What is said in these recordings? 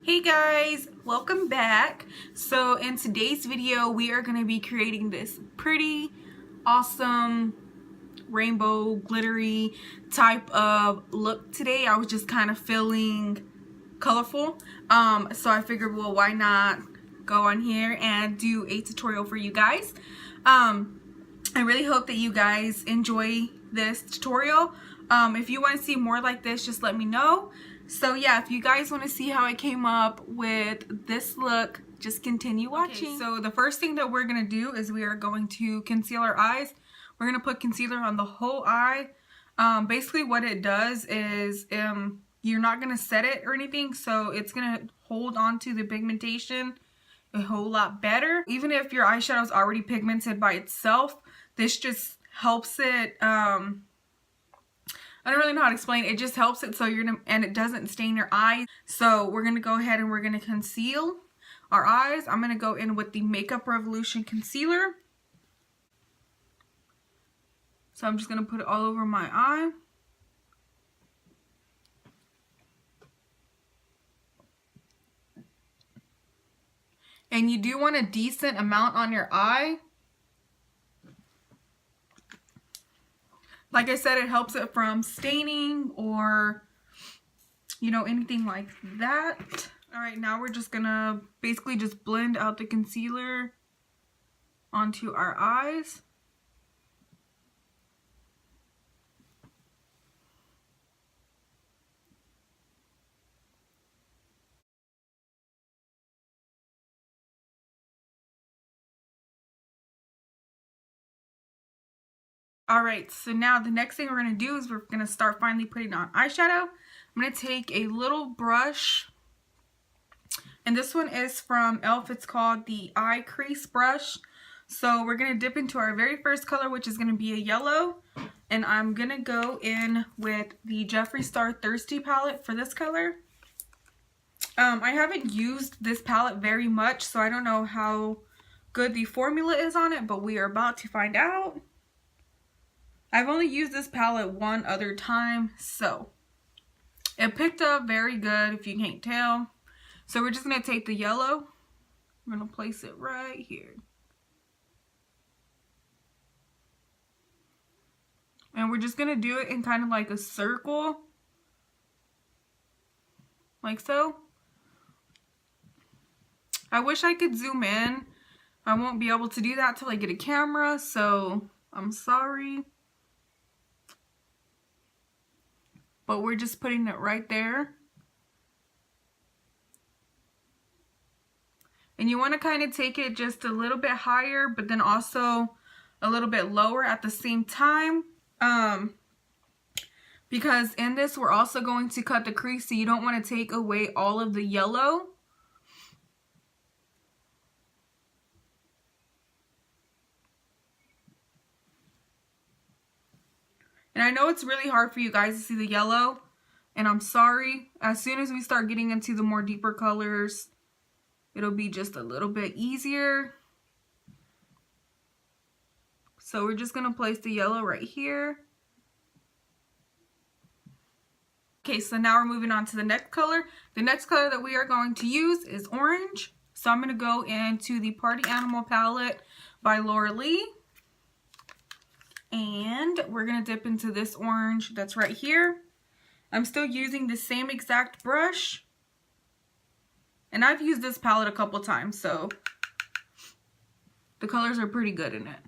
Hey guys, welcome back. So in today's video we are going to be creating this pretty awesome rainbow glittery type of look today. I was just kind of feeling colorful, so I figured, well, why not go on here and do a tutorial for you guys. I really hope that you guys enjoy this tutorial. If you want to see more like this, just let me know. So yeah, if you guys want to see how I came up with this look, just continue watching. Okay, so the first thing that we're going to do is we are going to conceal our eyes. We're going to put concealer on the whole eye. Basically what it does is you're not going to set it or anything, so it's going to hold on to the pigmentation a whole lot better. Even if your eyeshadow is already pigmented by itself, this just helps it. I don't really know how to explain it. It just helps it so and it doesn't stain your eyes. So we're going to go ahead and we're going to conceal our eyes. I'm going to go in with the Makeup Revolution concealer. So I'm just going to put it all over my eye. And you do want a decent amount on your eye. Like I said, it helps it from staining or, you know, anything like that. Alright, now we're just gonna basically just blend out the concealer onto our eyes. Alright, so now the next thing we're going to do is we're going to start finally putting on eyeshadow. I'm going to take a little brush, and this one is from E.L.F. It's called the Eye Crease Brush. So we're going to dip into our very first color, which is going to be a yellow, and I'm going to go in with the Jeffree Star Thirsty palette for this color. I haven't used this palette very much, so I don't know how good the formula is on it, but we are about to find out. I've only used this palette one other time, so it picked up very good if you can't tell. So we're just going to take the yellow, we're going to place it right here. And we're just going to do it in kind of like a circle, like so. I wish I could zoom in. I won't be able to do that till I get a camera, so I'm sorry. But we're just putting it right there. And you want to kind of take it just a little bit higher, but then also a little bit lower at the same time. Because in this, we're also going to cut the crease, so you don't want to take away all of the yellow. And I know it's really hard for you guys to see the yellow, and I'm sorry. As soon as we start getting into the more deeper colors, it'll be just a little bit easier. So we're just going to place the yellow right here. Okay, so now we're moving on to the next color. The next color that we are going to use is orange. So I'm going to go into the Party Animal palette by Laura Lee. And we're going to dip into this orange that's right here. I'm still using the same exact brush. And I've used this palette a couple times, so the colors are pretty good in it.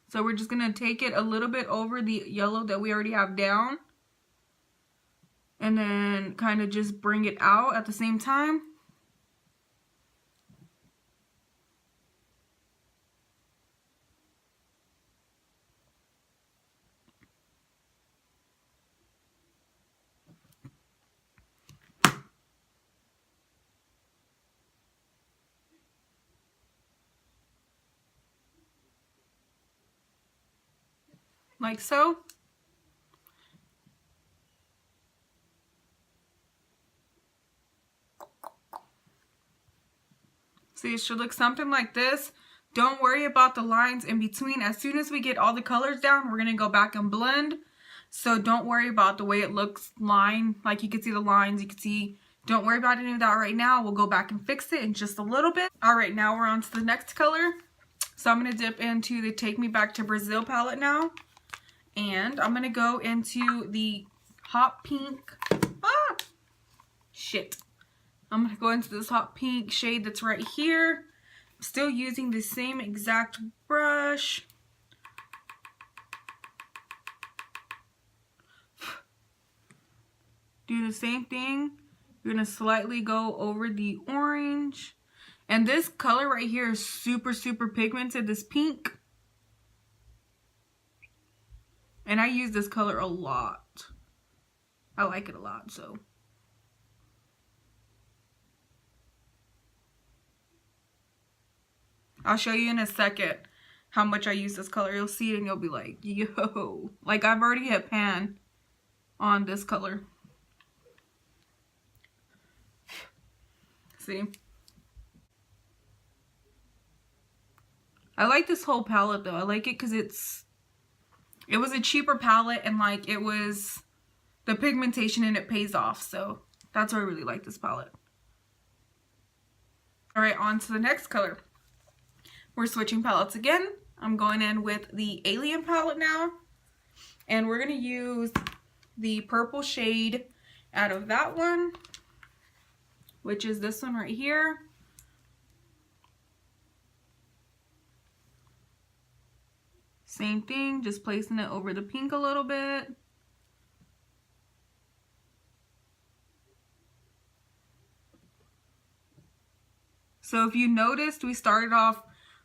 So we're just going to take it a little bit over the yellow that we already have down. And then kind of just bring it out at the same time. Like so. See, it should look something like this. Don't worry about the lines in between. As soon as we get all the colors down, we're going to go back and blend. So don't worry about the way it looks line. Like you can see the lines, you can see Don't worry about any of that right now. We'll go back and fix it in just a little bit. All right, now we're on to the next color. So I'm going to dip into the Take Me Back to Brazil palette now. And I'm going to go into the hot pink. Ah! Shit. I'm going to go into this hot pink shade that's right here. I'm still using the same exact brush. Do the same thing. You're going to slightly go over the orange. And this color right here is super, super pigmented, this pink. And I use this color a lot. I like it a lot, so. I'll show you in a second how much I use this color. You'll see it and you'll be like, yo. Like, I've already hit pan on this color. See? I like this whole palette though. I like it because it was a cheaper palette and like it was the pigmentation and it pays off. So that's why I really like this palette. Alright, on to the next color. We're switching palettes again. I'm going in with the Alien palette now. And we're going to use the purple shade out of that one, which is this one right here. Same thing, just placing it over the pink a little bit. So if you noticed, we started off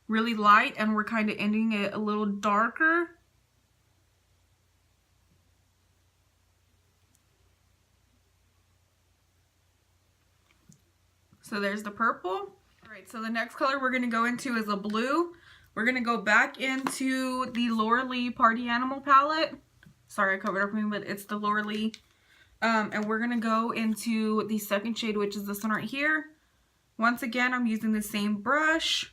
really light and we're kind of ending it a little darker. So there's the purple. All right, so the next color we're going to go into is a blue. We're going to go back into the Laura Lee Party Animal palette. Sorry, I covered everything, but it's the Laura Lee. And we're going to go into the second shade, which is this one right here. Once again, I'm using the same brush.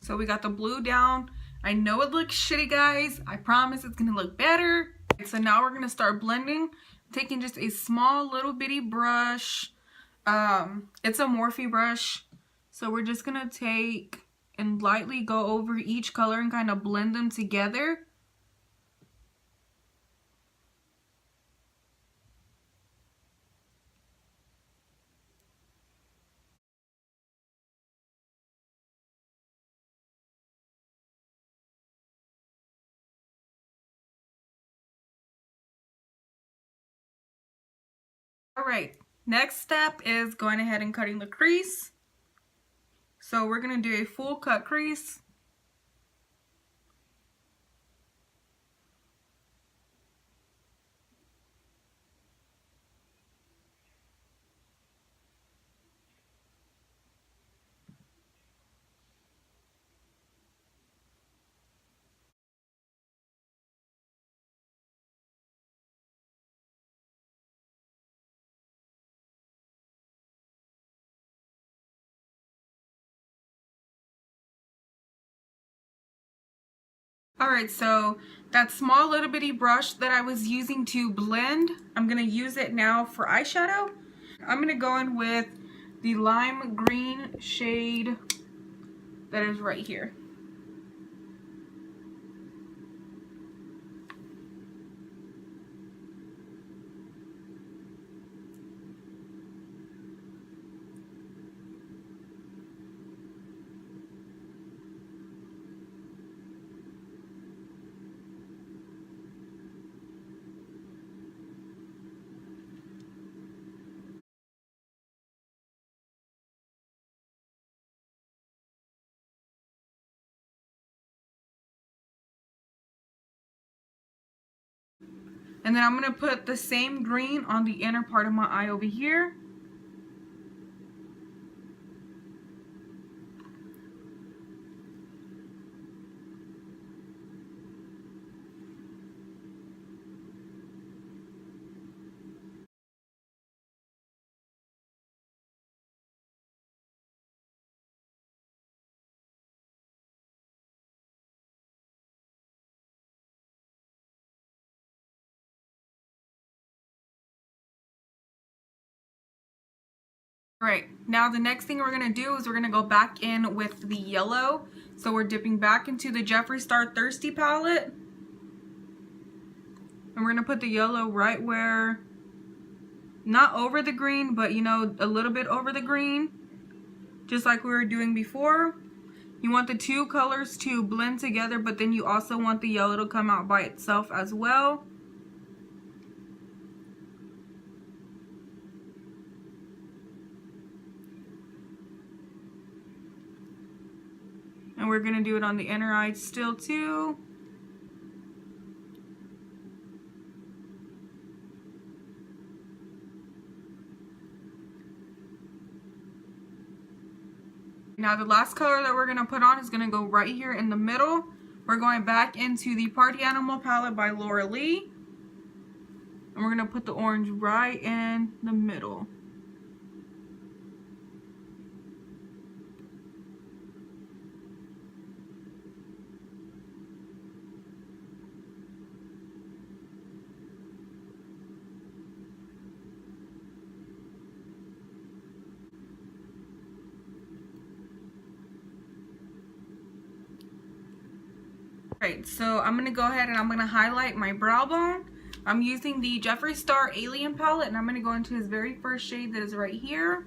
So we got the blue down. I know it looks shitty, guys. I promise it's gonna look better. So now we're gonna start blending. Taking just a small little bitty brush. It's a Morphe brush. So we're just gonna take and lightly go over each color and kind of blend them together. Alright, next step is going ahead and cutting the crease. So we're going to do a full cut crease. Alright, so that small little bitty brush that I was using to blend, I'm going to use it now for eyeshadow. I'm going to go in with the lime green shade that is right here. And then I'm going to put the same green on the inner part of my eye over here. Alright, now the next thing we're going to do is we're going to go back in with the yellow. So we're dipping back into the Jeffree Star Thirsty palette. And we're going to put the yellow right where, not over the green, but you know, a little bit over the green. Just like we were doing before. You want the two colors to blend together, but then you also want the yellow to come out by itself as well. And we're going to do it on the inner eye still too. Now the last color that we're going to put on is going to go right here in the middle. We're going back into the Party Animal palette by Laura Lee. And we're going to put the orange right in the middle. Alright, so I'm going to go ahead and I'm going to highlight my brow bone. I'm using the Jeffree Star Alien palette, and I'm going to go into his very first shade that is right here.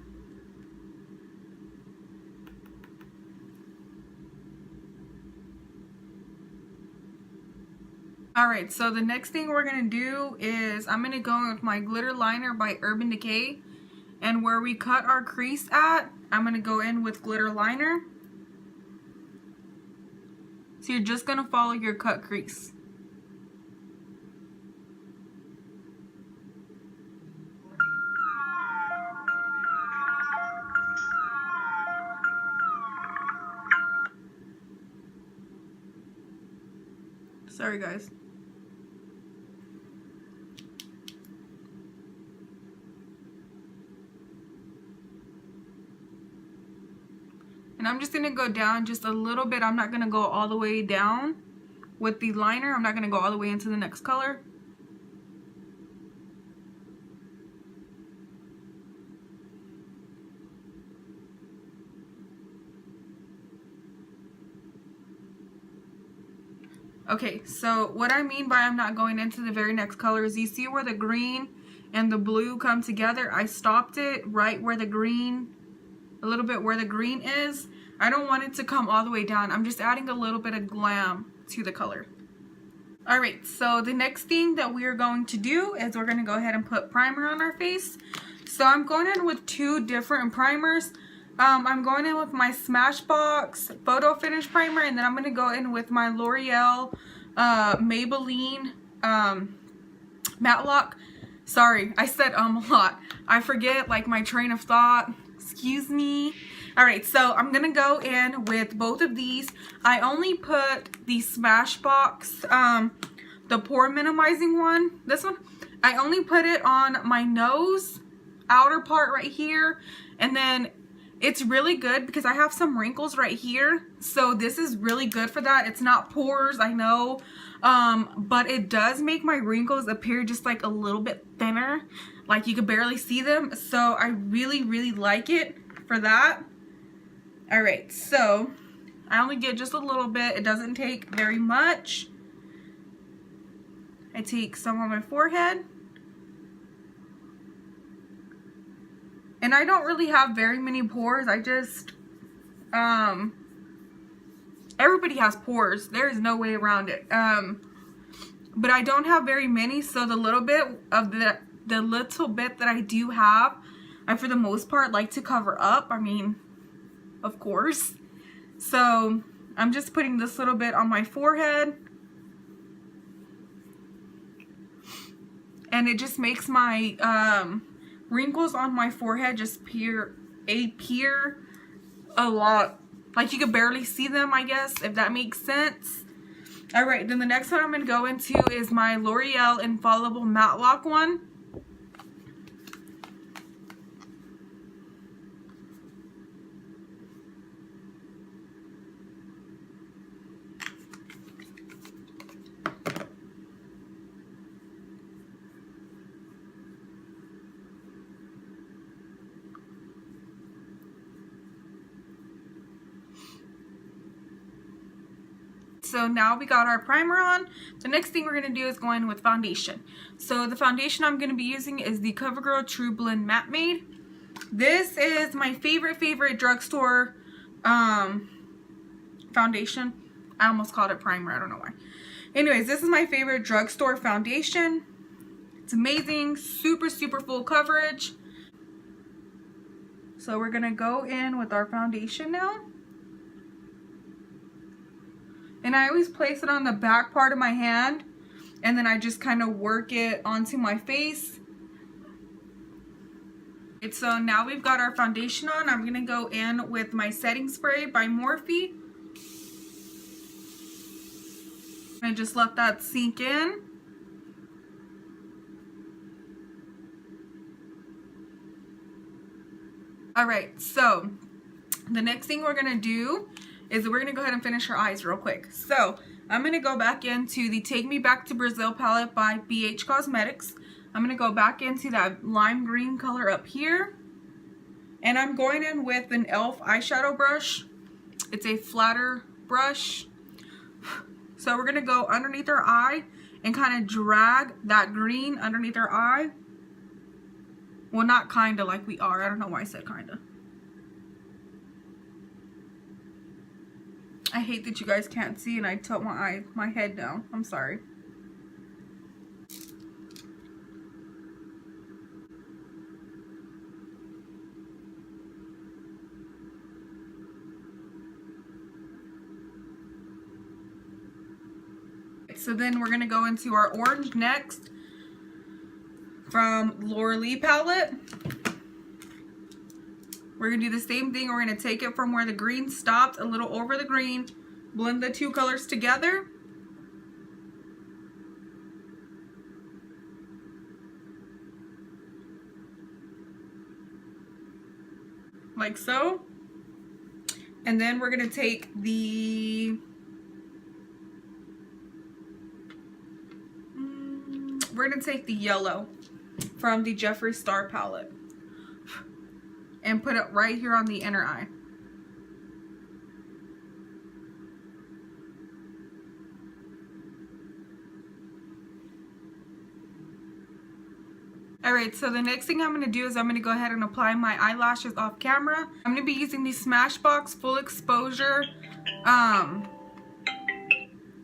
Alright, so the next thing we're going to do is I'm going to go in with my glitter liner by Urban Decay. And where we cut our crease at, I'm going to go in with glitter liner. So you're just going to follow your cut crease. Sorry guys. And I'm just going to go down just a little bit. I'm not going to go all the way down with the liner. I'm not going to go all the way into the next color. Okay, so what I mean by I'm not going into the very next color is you see where the green and the blue come together? I stopped it right where the green, a little bit where the green is. I don't want it to come all the way down. I'm just adding a little bit of glam to the color. Alright, so the next thing that we are going to do is we're going to go ahead and put primer on our face. So I'm going in with two different primers. I'm going in with my Smashbox Photo Finish Primer, and then I'm going to go in with my L'Oreal Maybelline Matte Lock. Sorry, I said a lot. I forget like my train of thought. Excuse me. Alright, so I'm going to go in with both of these. I only put the Smashbox, the pore minimizing one, this one, I only put it on my nose, outer part right here, and then it's really good because I have some wrinkles right here, so this is really good for that. It's not pores, I know, but it does make my wrinkles appear just like a little bit thinner, like you could barely see them, so I really like it for that. Alright, so I only get just a little bit. It doesn't take very much. I take some on my forehead. And I don't really have very many pores. I just, everybody has pores. There is no way around it. But I don't have very many, so the little bit of the little bit that I do have, I for the most part like to cover up. I mean, of course. So I'm just putting this little bit on my forehead, and it just makes my wrinkles on my forehead just appear a lot, like you could barely see them, I guess, if that makes sense. Alright, then the next one I'm going to go into is my L'Oreal Infallible Matte Lock one. So now we got our primer on. The next thing we're going to do is go in with foundation. So the foundation I'm going to be using is the CoverGirl True Blend Matte Made. This is my favorite drugstore foundation. I almost called it primer. I don't know why. Anyways, this is my favorite drugstore foundation. It's amazing. Super, super full coverage. So we're going to go in with our foundation now. And I always place it on the back part of my hand, and then I just kind of work it onto my face. So now we've got our foundation on. I'm going to go in with my setting spray by Morphe. I just let that sink in. Alright, so the next thing we're going to do is we're going to go ahead and finish her eyes real quick. So I'm going to go back into the Take Me Back to Brazil palette by E.L.F Cosmetics. I'm going to go back into that lime green color up here. And I'm going in with an E.L.F eyeshadow brush. It's a flatter brush. So we're going to go underneath her eye and kind of drag that green underneath her eye. Well, not kind of, like we are. I don't know why I said kind of. I hate that you guys can't see and I tilt my head down. I'm sorry. So then we're going to go into our orange next from Laura Lee palette. We're going to do the same thing. We're going to take it from where the green stopped, a little over the green, blend the two colors together. Like so. And then we're going to take the yellow from the Jeffree Star palette and put it right here on the inner eye. Alright, so the next thing I'm going to do is I'm going to go ahead and apply my eyelashes off camera. I'm going to be using the Smashbox Full Exposure,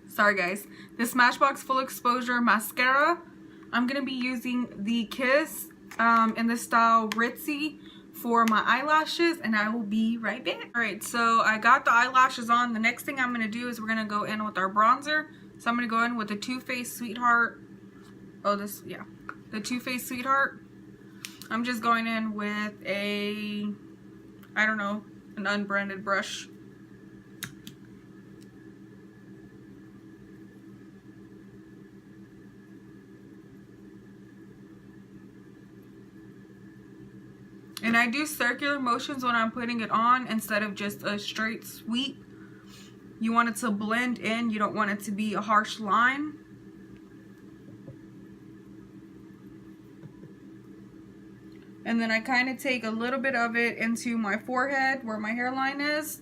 sorry guys, the Smashbox Full Exposure Mascara. I'm going to be using the Kiss in the style Ritzy for my eyelashes, and I will be right back. Alright, so I got the eyelashes on. The next thing I'm going to do is we're going to go in with our bronzer. So I'm going to go in with the Too Faced Sweetheart. Oh, this, yeah. The Too Faced Sweetheart. I'm just going in with a, I don't know, an unbranded brush. And I do circular motions when I'm putting it on instead of just a straight sweep. You want it to blend in. You don't want it to be a harsh line. And then I kind of take a little bit of it into my forehead where my hairline is.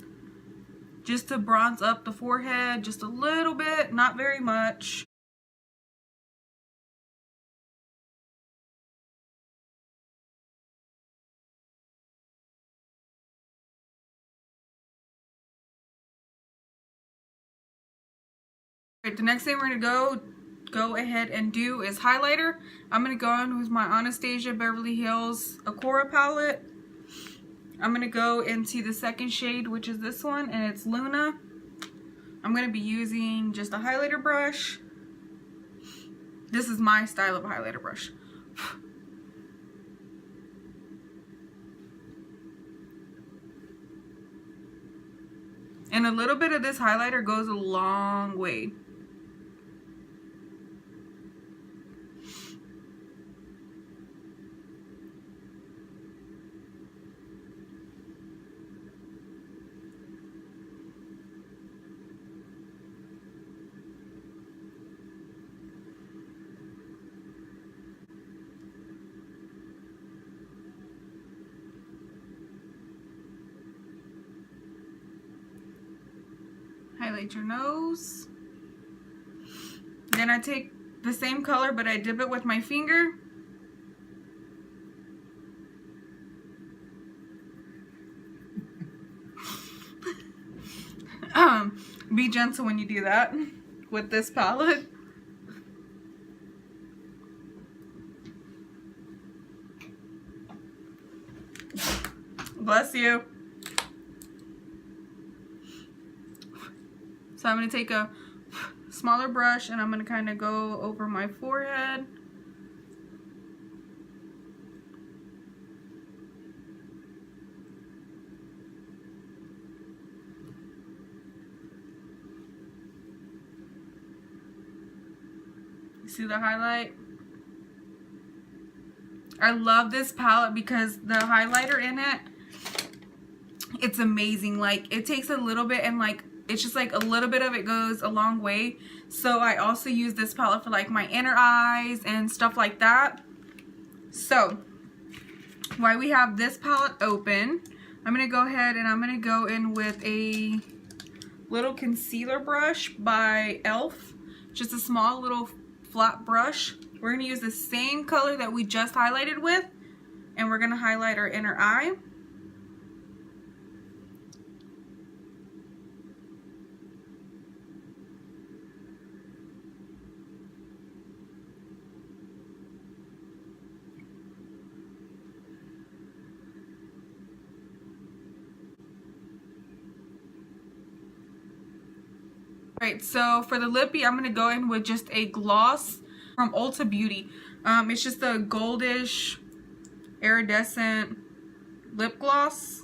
Just to bronze up the forehead just a little bit, not very much. The next thing we're going to go ahead and do is highlighter. I'm going to go in with my AnastasiaBeverlyHills Acoura palette. I'm going to go into the second shade, which is this one, and it's Luna. I'm going to be using just a highlighter brush. This is my style of highlighter brush. And a little bit of this highlighter goes a long way. highlight your nose. Then I take the same color, but I dip it with my finger. Be gentle when you do that with this palette. Bless you. So I'm going to take a smaller brush and I'm going to kind of go over my forehead. See the highlight? I love this palette because the highlighter in it, it's amazing. Like, it takes a little bit and like, it's just like a little bit of it goes a long way. So I also use this palette for like my inner eyes and stuff like that. So while we have this palette open, I'm going to go ahead and I'm going to go in with a little concealer brush by E.L.F. Just a small little flat brush. We're going to use the same color that we just highlighted with, and we're going to highlight our inner eye. Alright, so for the lippy, I'm going to go in with just a gloss from Ulta Beauty. It's just a goldish, iridescent lip gloss.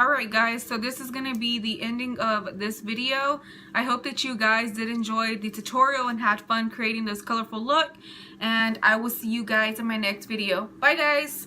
Alright guys, so this is going to be the ending of this video. I hope that you guys did enjoy the tutorial and had fun creating this colorful look. And I will see you guys in my next video. Bye guys!